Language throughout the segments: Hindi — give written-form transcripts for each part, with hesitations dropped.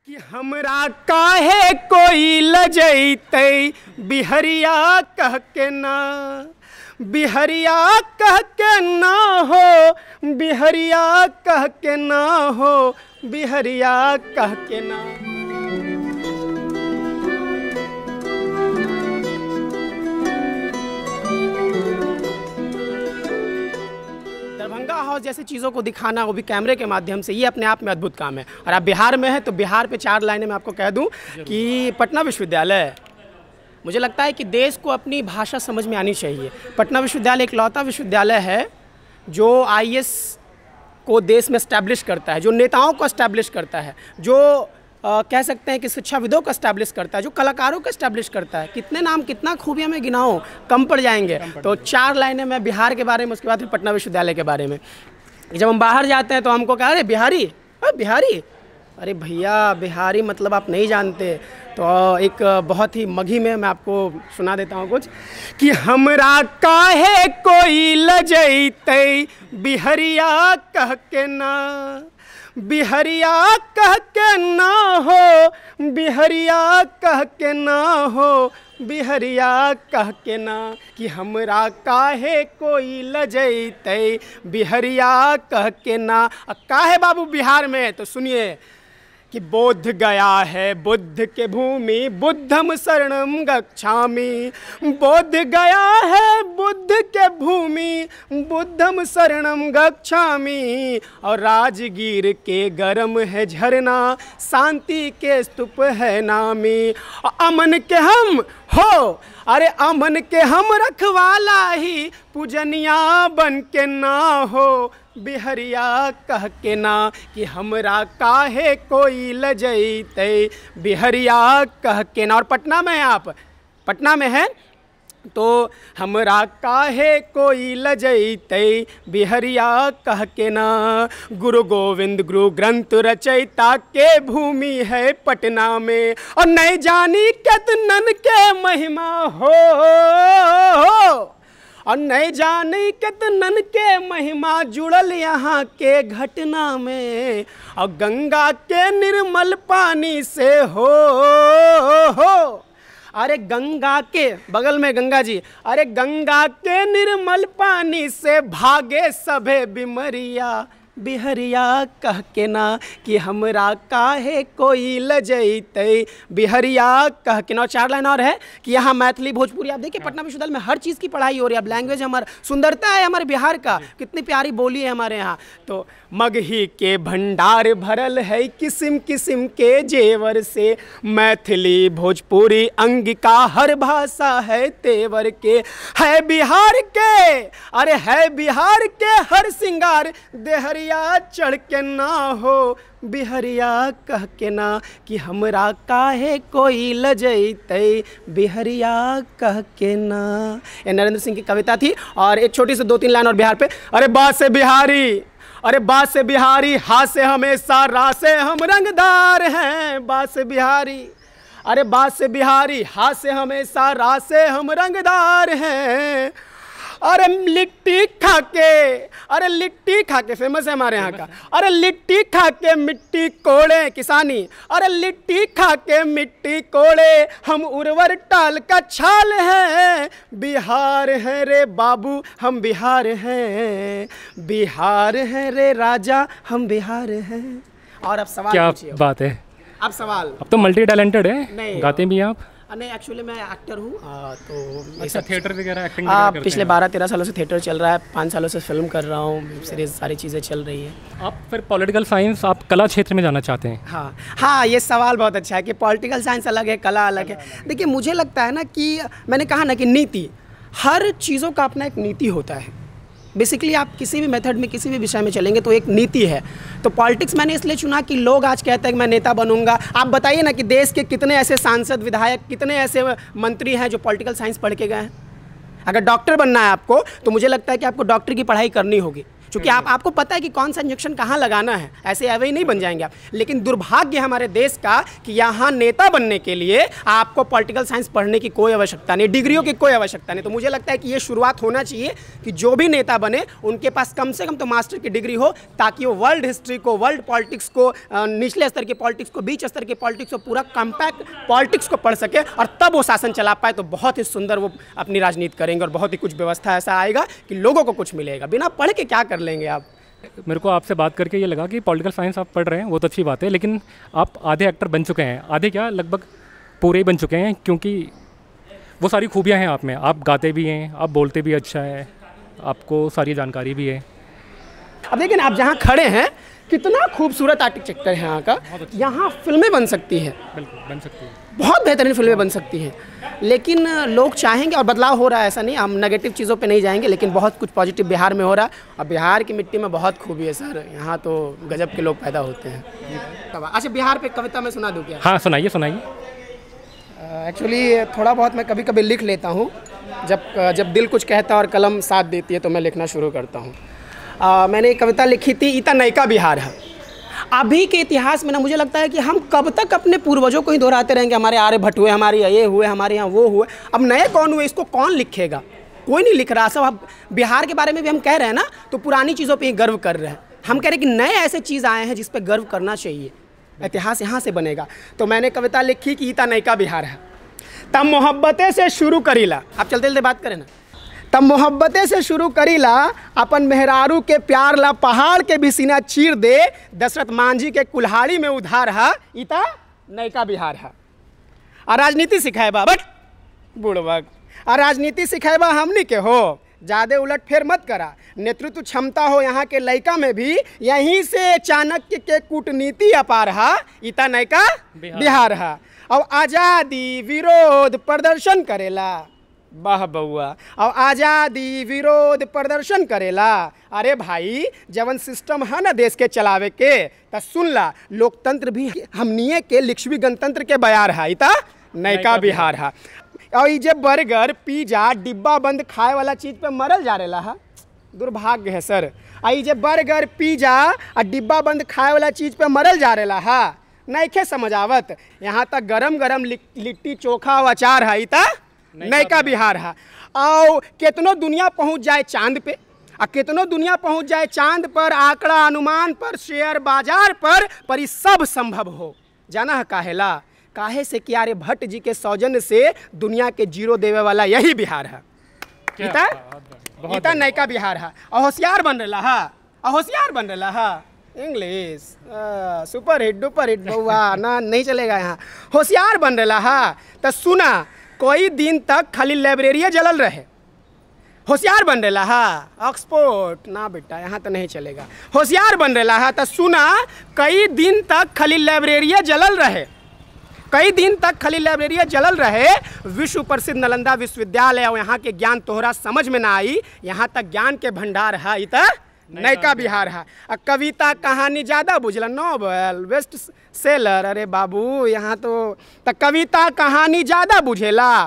कि हमरा काहे कोई लजैते बिहरिया कह के ना, बिहरिया कह के ना हो, बिहरिया कह के ना हो, बिहरिया कह के ना। दरभंगा हाउस जैसी चीज़ों को दिखाना, वो भी कैमरे के माध्यम से, ये अपने आप में अद्भुत काम है। और आप बिहार में हैं तो बिहार पे 4 लाइनें मैं आपको कह दूं कि पटना विश्वविद्यालय, मुझे लगता है कि देश को अपनी भाषा समझ में आनी चाहिए। पटना विश्वविद्यालय इकलौता विश्वविद्यालय है जो IAS को देश में एस्टैब्लिश करता है, जो नेताओं को एस्टैब्लिश करता है, जो कह सकते हैं कि शिक्षाविदों को एस्टैब्लिश करता है, जो कलाकारों को एस्टैब्लिश करता है। कितने नाम, कितना खूबियाँ में गिनाऊँ, कम पड़ जाएंगे। तो 4 लाइनें मैं बिहार के बारे में, उसके बाद फिर पटना विश्वविद्यालय के बारे में। जब हम बाहर जाते हैं तो हमको कहा, अरे बिहारी, बिहारी, अरे भैया बिहारी मतलब आप नहीं जानते। तो एक बहुत ही मगही में मैं आपको सुना देता हूँ कुछ कि हमरा काहे कोई लजैते बिहरिया कह के ना, बिहरिया कह के ना हो, बिहरिया कह के ना हो, बिहरिया कह के ना। कि हमरा काहे कोई लजैते बिहरिया कह के ना। काहे बाबू बिहार में, तो सुनिए कि बोध गया है बुद्ध के भूमि, बुद्धम शरणम गच्छामि। बोध गया है बुद्ध के भूमि, बुद्धम शरणम गच्छामि। और राजगीर के गरम है झरना, शांति के स्तूप है नामी। अमन के हम हो, अरे अमन के हम रखवाला ही, पूजनिया बन के ना हो, बिहरिया कह के ना। कि हमरा काहे कोई लजैते बिहरिया कह के ना। और पटना में आप, पटना में है तो हमरा काहे कोई लजैते बिहरिया कह के ना। गुरु गोविंद गुरु ग्रंथ रचयिता के भूमि है पटना में। और नहीं जानी कितनन के महिमा हो, और नहीं जाने कितनन के महिमा जुड़ल यहाँ के घटना में। और गंगा के निर्मल पानी से हो, अरे गंगा के बगल में गंगा जी, अरे गंगा के निर्मल पानी से भागे सभे बिमरिया, बिहरिया कह के ना। कि हमरा काहे कोई लजैते बिहरिया कह के ना। 4 लाइन और है कि यहाँ मैथिली भोजपुरी, आप देखिए पटना विश्वविद्यालय में हर चीज़ की पढ़ाई हो रही है। अब लैंग्वेज हमारा, सुंदरता है हमारे बिहार का, कितनी प्यारी बोली है हमारे यहाँ। तो मगही के भंडार भरल है किस्म किस्म के जेवर से, मैथिली भोजपुरी अंगिका हर भाषा है तेवर के। है बिहार के, अरे है बिहार के हर सिंगार, देहरिया चढ़ के ना हो, बिहरिया कह के ना। कि हमरा काहे कोई लजैते बिहरिया कह के ना। ये नरेंद्र सिंह की कविता थी। और एक छोटी सी 2-3 लाइन और बिहार पे। अरे बात से बिहारी, अरे बात से बिहारी, हाथ से हमेशा राह से हम रंगदार हैं। बात से बिहारी, अरे बात से बिहारी, हाथ से हमेशा राह से हम रंगदार हैं। अरे लिट्टी खा के, अरे लिट्टी खा के फेमस है हमारे यहाँ का। अरे लिट्टी खा के मिट्टी कोड़े किसानी, अरे लिट्टी खा के मिट्टी कोड़े हम उर्वर टाल का छाल हैं। बिहार है रे बाबू हम बिहार हैं, बिहार है रे राजा हम बिहार हैं। और अब सवाल क्या पूछिए। बात है, अब सवाल। अब तो मल्टी टैलेंटेड है, नहीं, गाते भी हैं आप? नहीं एक्चुअली मैं एक्टर हूँ। तो अच्छा, थिएटर वगैरह एक्टिंग करते हैं? पिछले 12-13 सालों से थिएटर चल रहा है, 5 सालों से फिल्म कर रहा हूँ, वेब सीरीज, सारी चीज़ें चल रही हैं। आप फिर पॉलिटिकल साइंस, आप कला क्षेत्र में जाना चाहते हैं? हाँ हाँ, ये सवाल बहुत अच्छा है कि पॉलिटिकल साइंस अलग है, कला अलग है। देखिए मुझे लगता है ना कि मैंने कहा ना कि नीति, हर चीज़ों का अपना एक नीति होता है। बेसिकली आप किसी भी मेथड में, किसी भी विषय में चलेंगे तो एक नीति है। तो पॉलिटिक्स मैंने इसलिए चुना कि लोग आज कहते हैं कि मैं नेता बनूंगा। आप बताइए ना कि देश के कितने ऐसे सांसद, विधायक, कितने ऐसे मंत्री हैं जो पॉलिटिकल साइंस पढ़ के गए हैं। अगर डॉक्टर बनना है आपको तो मुझे लगता है कि आपको डॉक्टर की पढ़ाई करनी होगी, क्योंकि आपको पता है कि कौन सा इंजेक्शन कहाँ लगाना है, ऐसे अवे ही नहीं बन जाएंगे आप। लेकिन दुर्भाग्य हमारे देश का कि यहाँ नेता बनने के लिए आपको पॉलिटिकल साइंस पढ़ने की कोई आवश्यकता नहीं, डिग्रियों की कोई आवश्यकता नहीं। तो मुझे लगता है कि ये शुरुआत होना चाहिए कि जो भी नेता बने उनके पास कम से कम तो मास्टर की डिग्री हो, ताकि वो वर्ल्ड हिस्ट्री को, वर्ल्ड पॉलिटिक्स को, निचले स्तर की पॉलिटिक्स को, बीच स्तर की पॉलिटिक्स को, पूरा कॉम्पैक्ट पॉलिटिक्स को पढ़ सके और तब वो शासन चला पाए। तो बहुत ही सुंदर वो अपनी राजनीति करेंगे और बहुत ही कुछ व्यवस्था ऐसा आएगा कि लोगों को कुछ मिलेगा। बिना पढ़ के क्या कर लेंगे आप। मेरे को आपसे बात करके ये लगा कि पॉलिटिकल साइंस आप पढ़ रहे हैं वो तो अच्छी बात है, लेकिन आप आधे एक्टर बन चुके हैं, आधे क्या लगभग पूरे ही बन चुके हैं, क्योंकि वो सारी खूबियाँ हैं आप में। आप गाते भी हैं, आप बोलते भी अच्छा है, आपको सारी जानकारी भी है। अब देखिए ना, आप जहाँ खड़े हैं कितना खूबसूरत आर्किटेक्चर है यहाँ का। यहाँ फिल्में बन सकती है, बिल्कुल बन सकती है, बहुत बेहतरीन फिल्में बन सकती हैं। लेकिन लोग चाहेंगे और बदलाव हो रहा है, ऐसा नहीं, हम नेगेटिव चीज़ों पे नहीं जाएंगे, लेकिन बहुत कुछ पॉजिटिव बिहार में हो रहा है। और बिहार की मिट्टी में बहुत खूबी है सर, यहाँ तो गजब के लोग पैदा होते हैं। अच्छा, बिहार पे कविता मैं सुना दूँ क्या? हाँ सुनाइए सुनाइए। एक्चुअली थोड़ा बहुत मैं कभी कभी लिख लेता हूँ, जब दिल कुछ कहता है और कलम साथ देती है तो मैं लिखना शुरू करता हूँ। मैंने एक कविता लिखी थी, इतना नयका बिहार है। अभी के इतिहास में ना मुझे लगता है कि हम कब तक अपने पूर्वजों को ही दोहराते रहेंगे, हमारे आर्यभट्ट हुए, हमारे ये हुए, हमारे यहाँ वो हुए। अब नए कौन हुए, इसको कौन लिखेगा? कोई नहीं लिख रहा। सब अब बिहार के बारे में भी हम कह रहे हैं ना, तो पुरानी चीज़ों पे ही गर्व कर रहे हैं। हम कह रहे हैं कि नए ऐसे चीज़ आए हैं जिस पे गर्व करना चाहिए, इतिहास यहाँ से बनेगा। तो मैंने कविता लिखी कि इतना नयका बिहार है। तब मोहब्बतें से शुरू करीला, आप चलते चलते बात करें ना। तब मोहब्बतें से शुरू करीला, अपन मेहरारू के प्यार ला, पहाड़ के भी सीना चीर दे, दशरथ मांझी के कुल्हाड़ी में उधार है, इता नयका बिहार है। और राजनीति सिखाएबा बट बुढ़वक, और राजनीति सिखाएबा हमनी के हो, ज़्यादा उलट फेर मत करा। नेतृत्व क्षमता हो यहाँ के लड़का में भी, यहीं से चाणक्य के कूटनीति अपार है, इता नयका बिहार है। और आज़ादी विरोध प्रदर्शन करेला, वाह बउआ, और आज़ादी विरोध प्रदर्शन करेला। अरे भाई, जवन सिस्टम है ना देश के चलावे के, तो सुन ला, लोकतंत्र भी हमनिए के लिखवी गणतंत्र के बयार है, इता नयका बिहार है। और ये जे बर्गर पिज्जा डिब्बा बंद खाए वाला चीज़ पे मरल जा रहा है, दुर्भाग्य है सर। आई जे बर्गर पिज्जा और डिब्बा बंद खाए वाला चीज़ पे मरल जा रहा है, नइखे समझावत। यहाँ तक गरम गरम लिट्टी चोखा और अचार है, इता नयका बिहार है। और कितनों दुनिया पहुँच जाए चांद पे, और कितनों दुनिया पहुँच जाए चांद पर, आंकड़ा अनुमान पर, शेयर बाजार पर ये सब संभव हो। जाना है काहेला? काहे से कि आर्यभट्ट जी के सौजन्य से दुनिया के जीरो देवे वाला यही बिहार है, इता नयका बिहार है। और होशियार बन रहा है, और होशियार बन रहा है। English super hit duper hit बउआ ना, नहीं चलेगा यहाँ। होशियार बन रहा है तो सुना, कोई दिन तक खाली लाइब्रेरी जलल रहे। होशियार बन रहा है, ऑक्सफोर्ड ना बेटा, यहाँ तो नहीं चलेगा। होशियार बन रहा है तो सुना, कई दिन तक खाली लाइब्रेरी जलल रहे, कई दिन तक खाली लाइब्रेरी जलल रहे। विश्व प्रसिद्ध नालंदा विश्वविद्यालय, और यहाँ के ज्ञान तोहरा समझ में ना आई, यहाँ तक ज्ञान के भंडार है, इता नयका बिहार है। कविता कहानी ज़्यादा बुझला, नॉवल बेस्ट सेलर, अरे बाबू यहाँ तो कविता कहानी ज़्यादा बुझेला,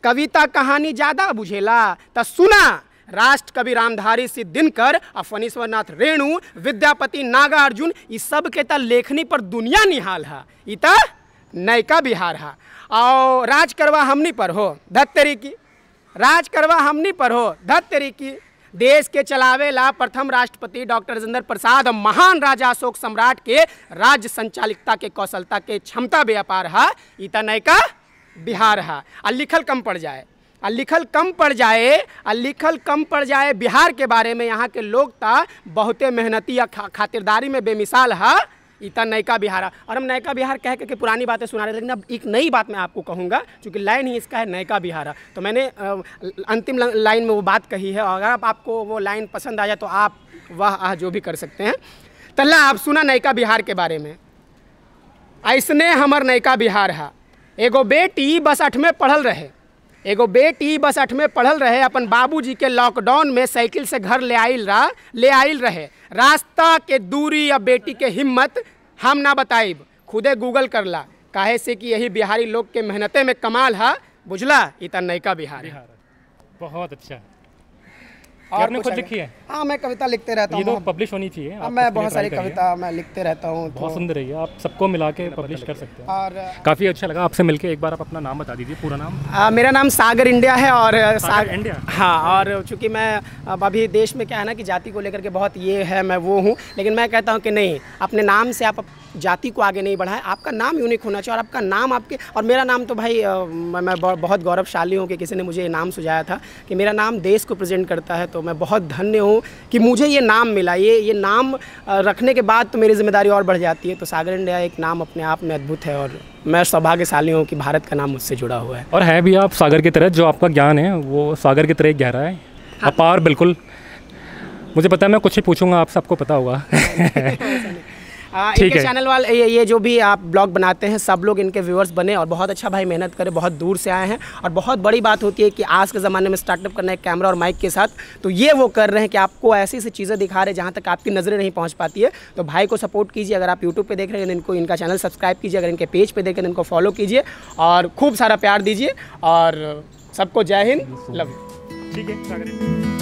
कविता कहानी ज़्यादा बुझेला। तो सुना, राष्ट्र कवि रामधारी सिंह दिनकर और फणीश्वरनाथ रेणु, विद्यापति नागार्जुन, इस सब के त लेखनी पर दुनिया निहाल है, इता नयका बिहार है। और राज करवा हमनी पर हो, धत्तेरी की राज करवा हमनी पर हो, धत्तेरी की। देश के चलावेला प्रथम राष्ट्रपति डॉक्टर राजेंद्र प्रसाद और महान राजा अशोक सम्राट के राज्य संचालिकता के कौशलता के क्षमता बेअपार है, इता नयका बिहार है। और लिखल कम पड़ जाए, और लिखल कम पड़ जाए, और लिखल कम पड़ जाए बिहार के बारे में। यहाँ के लोग ता बहुते मेहनती या खातिरदारी में बेमिसाल है, इतना नयका बिहार है। और हम नयका बिहार कह के पुरानी बातें सुना रहे, लेकिन अब एक नई बात मैं आपको कहूँगा, क्योंकि लाइन ही इसका है नयका बिहार है। तो मैंने अंतिम लाइन में वो बात कही है, और अगर आपको वो लाइन पसंद आ जाए तो आप वह जो भी कर सकते हैं। तल्ला आप सुना नयका बिहार के बारे में। ऐसने हमर नयका बिहार है, एगो बेटी बस 8वीं पढ़ल रहे, एगो बेटी बस 8वीं पढ़ल रहे, अपन बाबूजी के लॉकडाउन में साइकिल से घर ले आइल रहे। रास्ता के दूरी या बेटी के हिम्मत हम ना बताइब, खुदे गूगल करला, काहे से कि यही बिहारी लोग के मेहनते में कमाल है, बुझला, इतना नयका बिहार है। बहुत अच्छा। और आपने कुछ खुद अगर- लिखी है? हाँ, मैं कविता लिखते रहता ये तो हूँ। पब्लिश होनी चाहिए। आप मैं इसके लिए बहुत सारी try करिए। कविता मैं लिखते रहता हूँ। बहुत सुंदर है ये, आप सबको मिला के पब्लिश कर सकते हैं। और काफ़ी अच्छा लगा आपसे मिलके। एक बार आप अपना नाम बता दीजिए, पूरा नाम। मेरा नाम सागर इंडिया है और सागर इंडिया? हाँ, और चूँकि मैं अब अभी देश में क्या है ना कि जाति को लेकर के बहुत ये है, मैं वो हूँ, लेकिन मैं कहता हूँ कि नहीं, अपने नाम से आप जाति को आगे नहीं बढ़ाएं। आपका नाम यूनिक होना चाहिए और आपका नाम आपके, और मेरा नाम तो भाई मैं बहुत गौरवशाली हूँ कि किसी ने मुझे ये नाम सुझाया था कि मेरा नाम देश को प्रेजेंट करता है। तो मैं बहुत धन्य हूँ कि मुझे ये नाम मिला। ये नाम रखने के बाद तो मेरी जिम्मेदारी और बढ़ जाती है। तो सागर इंडिया एक नाम अपने आप में अद्भुत है और मैं सौभाग्यशाली हूँ कि भारत का नाम मुझसे जुड़ा हुआ है। और है भी आप सागर की तरह, जो आपका ज्ञान है वो सागर की तरह गहरा है, अपार। बिल्कुल, मुझे पता है, मैं कुछ ही पूछूंगा आपसे, आपको पता होगा। ठीक इनके है। चैनल वाले ये जो भी आप ब्लॉग बनाते हैं, सब लोग इनके व्यूअर्स बने और बहुत अच्छा भाई मेहनत करें, बहुत दूर से आए हैं। और बहुत बड़ी बात होती है कि आज के ज़माने में स्टार्टअप करना है कैमरा और माइक के साथ, तो ये वो कर रहे हैं कि आपको ऐसी ऐसी चीज़ें दिखा रहे हैं जहाँ तक आपकी नज़रें नहीं पहुँच पाती है। तो भाई को सपोर्ट कीजिए। अगर आप यूट्यूब पर देख रहे हैं इनको, इनका चैनल सब्सक्राइब कीजिए। अगर इनके पेज पर देख रहे हैं इनको फॉलो कीजिए और खूब सारा प्यार दीजिए। और सबको जय हिंद, लव यू। ठीक है सागर।